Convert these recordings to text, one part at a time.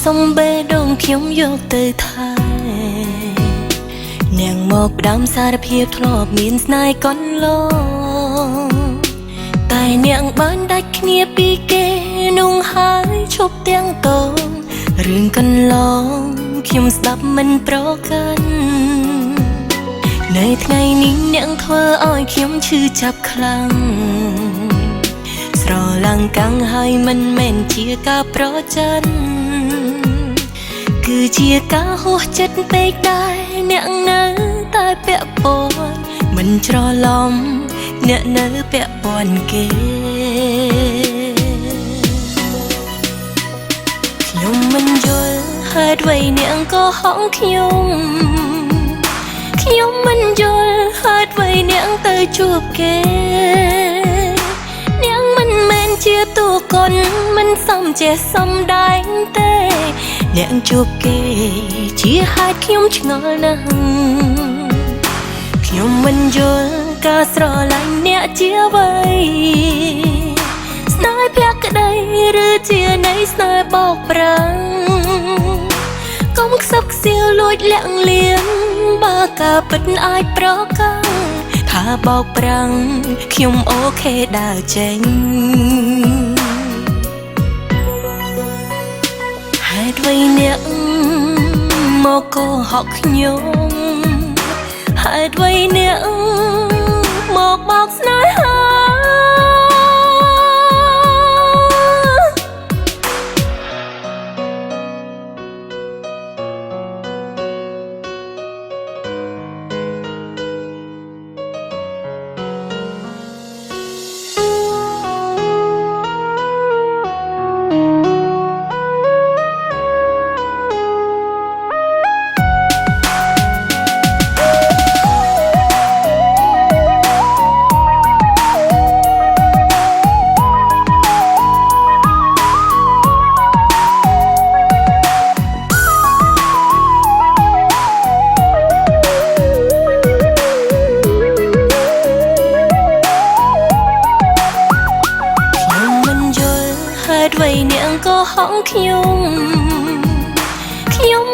សំបេះដូងខ្ញុំយកទៅថែនាងមកផ្ដាំសារភាពធ្លាប់មានស្នេហ៍កន្លងតែនាងបានដាច់គ្នាពីគេនោះហើយឈប់ទាំងតងរឿងកន្លងខ្ញុំស្ដាប់មិនប្រកាន់នៅថ្ងៃនេះនាងធ្វើឲ្យខ្ញុំឈឺចាប់ខ្លាំងស្រឡាំងកាំងហើយមិនមែនជាការប្រច័ណ្ឌគឺជាការហួសចិត្តពេកដែរអ្នកនៅតែពាក់ព័ន្ធមិនច្រឡំអ្នកនៅពាក់ព័ន្ធគេខ្ញុំមិនយល់ហេតុអ្វីនាងក៏ហងខ្ញុំមិនយល់ហេតុអ្វីនាងទៅជួបគេនាងមិនមែនជាតួកុនមិនសមចេះសំដែងទេនាងជួបគេជាហេតុខ្ញុំឆ្ងល់ណាស់ខ្ញុំមិនយល់ការស្រឡាញ់អ្នកជាអ្វីស្នេហ៍ភក្តីឬជានៃស្នេហ៍បោកប្រាំងកុំខ្សឹបខ្សៀវលួចលាក់លៀមបើការពិតអាចប្រកាន់ថាបោកប្រាំងខ្ញុំអូខេដើរចេញហេតុអ្វីអ្នកមកកុហកខ្ញុំហេតុអ្វីអ្នកមកបោកស្នេហាអ្វីនាងក៏ហងខ្ញុំ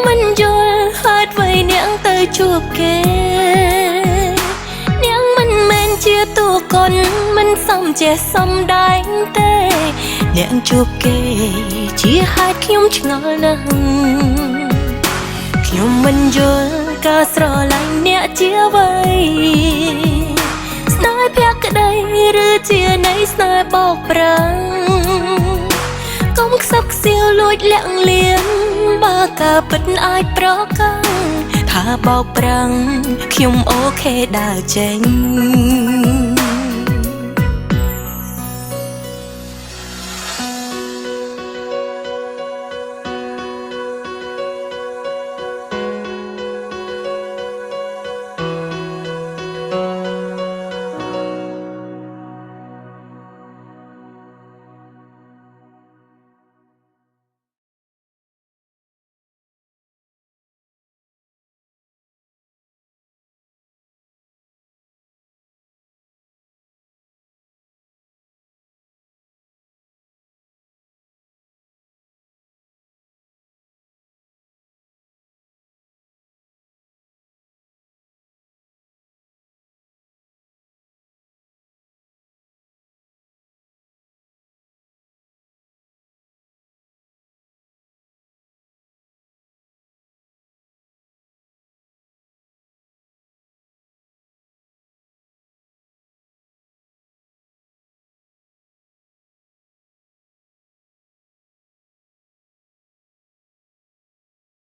មិនយល់ហេតុអ្វីនាងទៅជួបគេនាងមិនមែនជាតួកុនមិនសមចេះសំដែងទេនាងជួបគេជាហេតុខ្ញុំឆ្ងល់ណាស់ខ្ញុំមិនយល់ការស្រឡាញ់អ្នកជាអ្វីស្នេហ៍ភក្តីឬជានៃស្នេហ៍បោកប្រាំងកុំខ្សឹបខ្សៀវលួចលាក់លៀមបើការពិតអាចប្រកាន់ថាបោកប្រាំងខ្ញុំអូខេដើរចេញ